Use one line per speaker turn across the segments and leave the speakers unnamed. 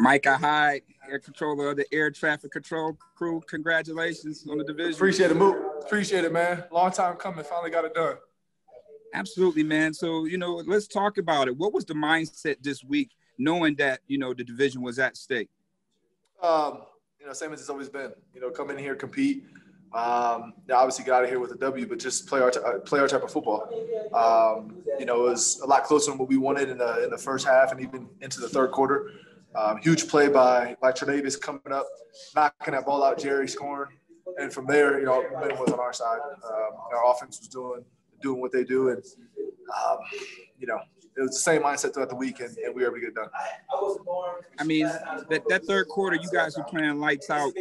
Micah Hyde, air controller of the air traffic control crew. Congratulations on the division.
Appreciate it, Moot. Appreciate it, man. Long time coming. Finally got it done.
Absolutely, man. So, let's talk about it. What was the mindset this week, knowing that, the division was at stake?
Same as it's always been. Come in here, compete. Obviously get out of here with a W, but just play our type of football. It was a lot closer than what we wanted in the first half and even into the third quarter. Huge play by Tre'Davious coming up, knocking that ball out, Jerry scoring. And from there, the momentum was on our side. Our offense was doing what they do. And, it was the same mindset throughout the week, and we were able to get it done.
I mean, that third quarter, you guys were playing lights out.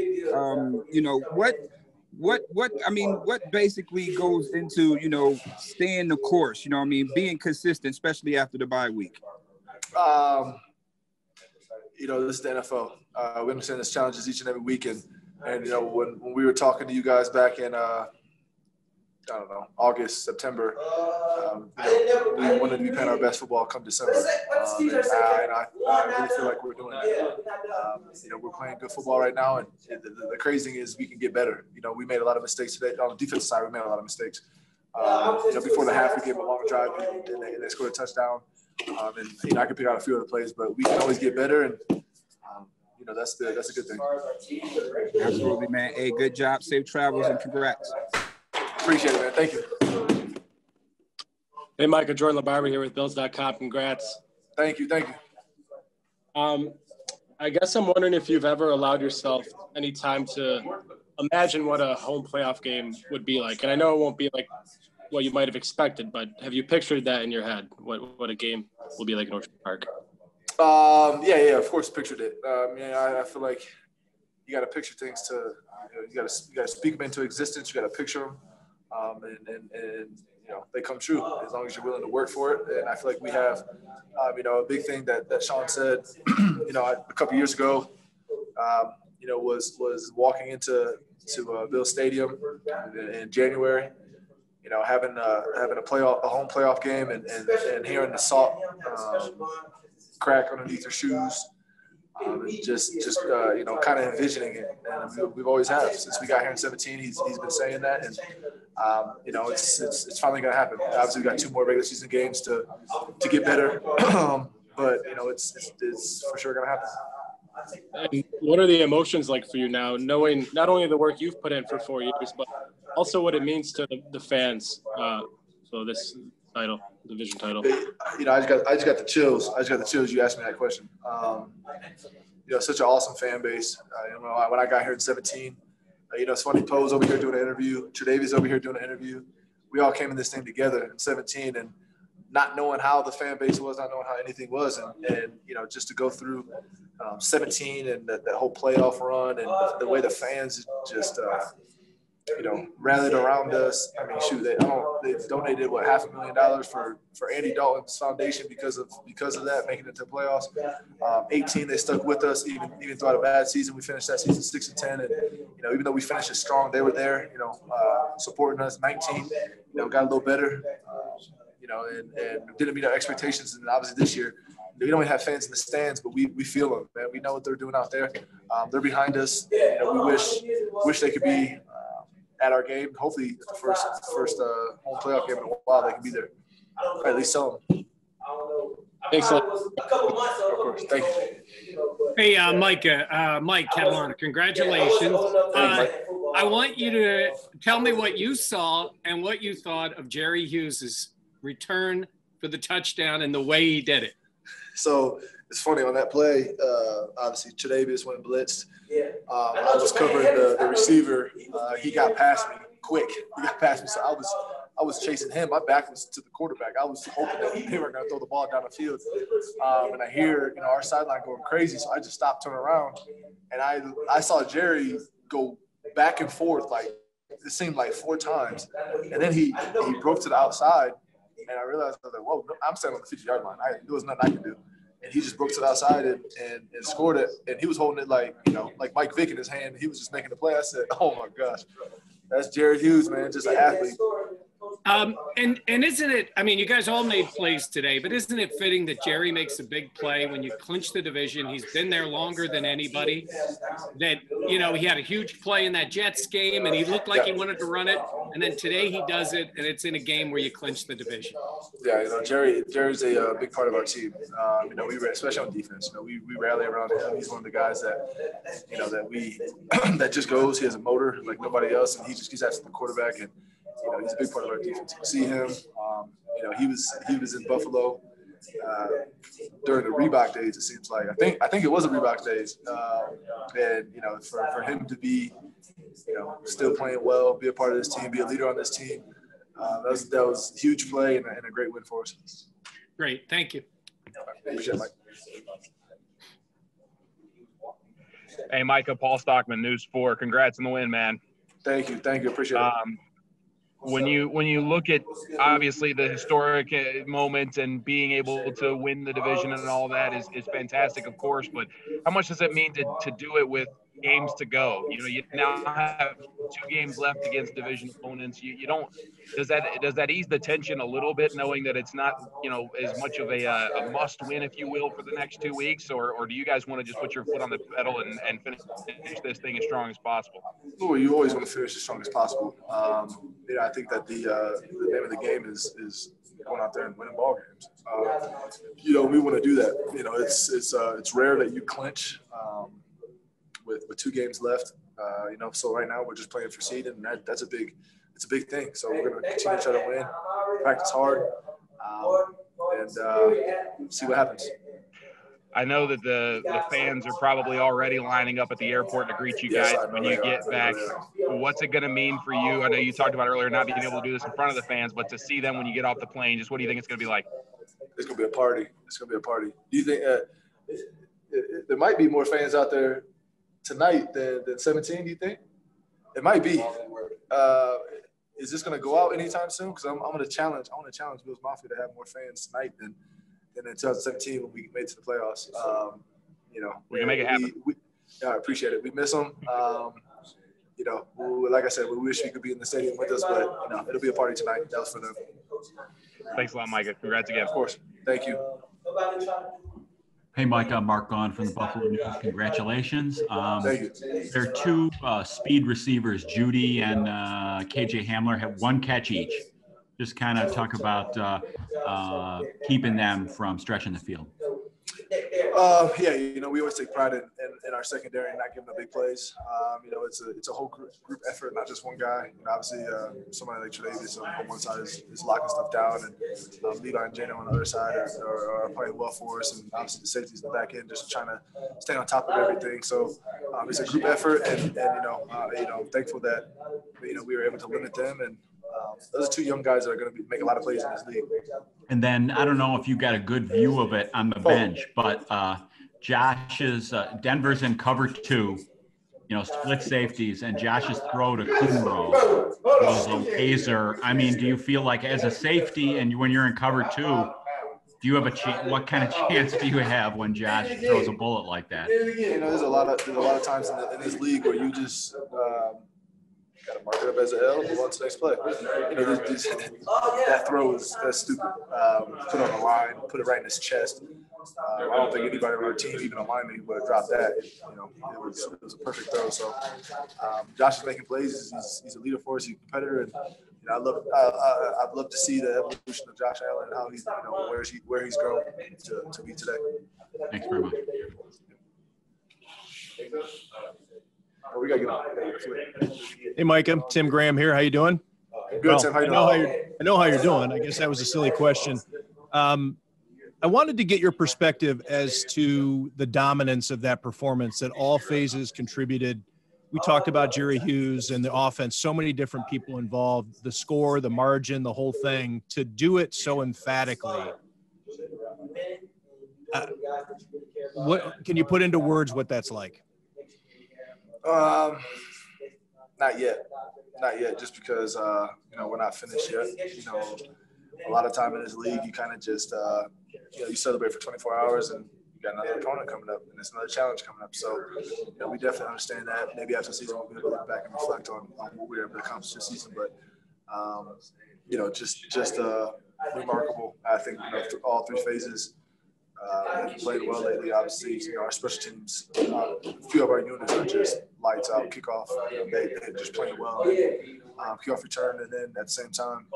What basically goes into, staying the course, being consistent, especially after the bye week?
This is the NFL. We understand there's challenges each and every week. And when we were talking to you guys back in, August, September, we wanted to be playing our best football come December. And I really feel like we're doing that. We're playing good football right now. And the crazy thing is we can get better. We made a lot of mistakes today. On the defensive side, we made a lot of mistakes. Before the half, we gave them a long drive and they scored a touchdown. I could pick out a few other plays, but we can always get better. And, that's a good thing.
Absolutely, man. Hey, good job. Safe travels and congrats.
Appreciate it, man. Thank you.
Hey, Micah, Jordan LaBarber here with Bills.com. Congrats.
Thank you.
I guess I'm wondering if you've ever allowed yourself any time to imagine what a home playoff game would be like. And I know it won't be like what you might have expected, but have you pictured that in your head, what a game will be like in Orchard Park?
Yeah, of course pictured it. I feel like you got to picture things you got to speak them into existence. You got to picture them. And they come true as long as you're willing to work for it. And I feel like we have, a big thing that Sean said, a couple years ago, was walking into Bill Stadium in January, having a home playoff game and hearing the salt crack underneath your shoes. Just kind of envisioning it, and we've always have since we got here in 2017. He's been saying that, and it's finally gonna happen. Obviously, we got 2 more regular season games to get better, but it's for sure gonna happen.
And what are the emotions like for you now, knowing not only the work you've put in for 4 years, but also what it means to the fans? So this division title.
I just got the chills. You asked me that question. Such an awesome fan base. When I got here in 2017, it's funny. Poe's over here doing an interview. Tre'Davious over here doing an interview. We all came in this thing together in 2017, and not knowing how the fan base was, not knowing how anything was, and just to go through 2017 and that whole playoff run and the way the fans just rallied around us. I mean, shoot, they donated $500,000 for Andy Dalton's foundation because of that, making it to the playoffs. 18, they stuck with us even throughout a bad season. We finished that season 6-10, and even though we finished it strong, they were there, supporting us. 19, got a little better, and didn't meet our expectations. And obviously this year, we don't have fans in the stands, but we feel them, man. We know what they're doing out there. They're behind us. We wish they could be at our game. Hopefully, the first home playoff game in a while, they can be there. Or at least some.
Thanks a lot.
Of course. Thank you.
Hey, Micah, Mike Catalana, congratulations. I want you to tell me what you saw and what you thought of Jerry Hughes' return for the touchdown and the way he did it.
So it's funny on that play. Obviously, Tre'Davious went blitzed. I was covering the receiver. He got past me quick. So I was chasing him. My back was to the quarterback. I was hoping that they were going to throw the ball down the field. And I hear our sideline going crazy. So I just stopped, turned around, and I saw Jerry go back and forth it seemed like 4 times, and then he broke to the outside. And I realized, I was like, whoa, I'm standing on the 50-yard line. There was nothing I could do. And he just broke to the outside and scored it. And he was holding it like Mike Vick in his hand. He was just making the play. I said, oh, my gosh. That's Jerry Hughes, man, just an athlete.
And isn't it, I mean, you guys all made plays today, but isn't it fitting that Jerry makes a big play when you clinch the division? He's been there longer than anybody. That, you know, he had a huge play in that Jets game and he looked like he wanted to run it. And then today he does it and it's in a game where you clinch the division.
Yeah, you know, Jerry's a big part of our team. You know, especially on defense, you know, we rally around him. He's one of the guys that, you know, that we that just goes. He has a motor like nobody else, and he just gets after the quarterback. And you know, he's a big part of our defense. You see him. You know, he was in Buffalo during the Reebok days. It seems like I think it was the Reebok days, and you know, for him to be, you know, still playing well, be a part of this team, be a leader on this team. That was a huge play and a great win for us.
Great, thank you.
Appreciate it, Mike.
Hey, Micah, Paul Stockman, News 4. Congrats on the win, man.
Thank you. Appreciate it.
When you look at obviously the historic moment and being able to win the division and all that is fantastic, of course. But how much does it mean to do it with games to go? You know, you now have 2 games left against division opponents. You don't. Does that ease the tension a little bit, knowing that it's not, you know, as much of a must win, if you will, for the next 2 weeks, or do you guys want to just put your foot on the pedal and finish this thing as strong as possible?
Well, you always want to finish as strong as possible. Yeah, I think that the name of the game is going out there and winning ball games. You know, we want to do that. You know, it's rare that you clinch with 2 games left. You know, so right now we're just playing for seed, and that's a big thing. So we're going to continue to try to win, practice hard, and see what happens.
I know that the fans are probably already lining up at the airport to greet you guys when you get back. What's it going to mean for you? I know you talked about earlier not being able to do this in front of the fans, but to see them when you get off the plane, just what do you think it's going to be like?
It's going to be a party. Do you think there might be more fans out there tonight than 17, do you think? It might be. Is this going to go out anytime soon? Because I want to challenge Bills Mafia to have more fans tonight than in 2017 when we made it to the playoffs. You know,
we can make it happen.
I appreciate it. We miss them. You know, like I said, we wish we could be in the stadium with us, but you know, it'll be a party tonight. That was for them.
Thanks a lot, Micah. Congrats again.
Of course. Thank you.
Hey, Micah, Mark Gahn from the Buffalo News. Congratulations.
Thank you.
There are 2 speed receivers, Judy and KJ Hamler, have 1 catch each. Just kind of talk about keeping them from stretching the field.
Yeah, you know, we always take pride in our secondary and not giving them big plays. You know, it's a whole group effort, not just one guy. You know, obviously, somebody like Tre'Davious on one side is locking stuff down, and Levi and Jano on the other side are playing well for us, and obviously the safeties in the back end just trying to stay on top of everything. So it's a group effort, and you know, I'm thankful that you know we were able to limit them, and those are 2 young guys that are going to make a lot of plays in this league.
And then I don't know if you got a good view of it on the bench, but Josh's Denver's in cover 2, you know, split safeties, and Josh's throw to Kumaro was a laser. I mean, do you feel like as a safety and when you're in cover 2, do you have a chance? What kind of chance do you have when Josh throws a bullet like that?
You know, there's a lot of times in this league where you just got to mark it up as an L and move on to the next play. You know, that throw that's stupid. Put on the line, put it right in his chest. I don't think anybody on our team, even on lineman, would have dropped that. You know, it was a perfect throw. So Josh is making plays. He's a leader for us. He's a competitor, and you know, I'd love to see the evolution of Josh Allen and how he's, you know, where he's grown to be today.
Thanks very much.
Oh, we gotta get on.
Hey, Micah, Tim Graham here. How you doing?
Good, Tim. How you doing?
I know how you're doing. I guess that was a silly question. I wanted to get your perspective as to the dominance of that performance, that all phases contributed. We talked about Jerry Hughes and the offense, so many different people involved, the score, the margin, the whole thing. To do it so emphatically, what can you put into words what that's like?
Not yet, just because, you know, we're not finished yet. You know, a lot of time in this league, you kind of just, you know, you celebrate for 24 hours and you got another opponent coming up and it's another challenge coming up. So, you know, we definitely understand that. Maybe after the season, we'll be able to look back and reflect on what we were able to accomplish this season. But, just remarkable. I think through all three phases. They've played well lately. Obviously, our special teams, a few of our units are just lights out. Kickoff, they just playing well. Kickoff return, and then at the same time,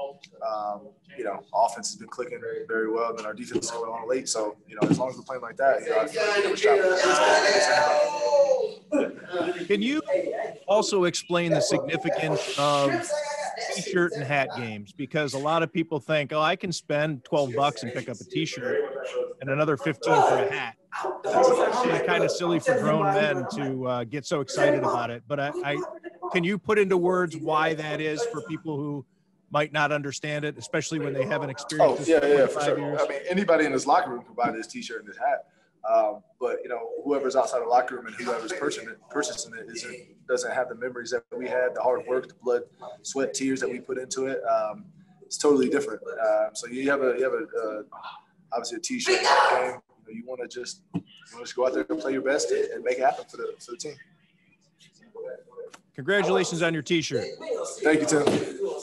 offense has been clicking very well. And then our defense is going on late. So, as long as we're playing like that, I feel like we have a shot.
Can you also explain the significance of T-shirt and hat games? Because a lot of people think, I can spend $12 and pick up a T-shirt and another 15 for a hat. It's kind of silly for grown men to get so excited about it. But I can you put into words why that is for people who might not understand it, especially when they haven't experienced this
for sure.
years?
I mean, anybody in this locker room can buy this T-shirt and this hat. But whoever's outside the locker room and whoever's purchasing it doesn't have the memories that we had, the hard work, the blood, sweat, tears that we put into it. It's totally different. So you have obviously a T-shirt game. You want to just go out there and play your best and make it happen for the team.
Congratulations on your T-shirt.
Thank you, Tim.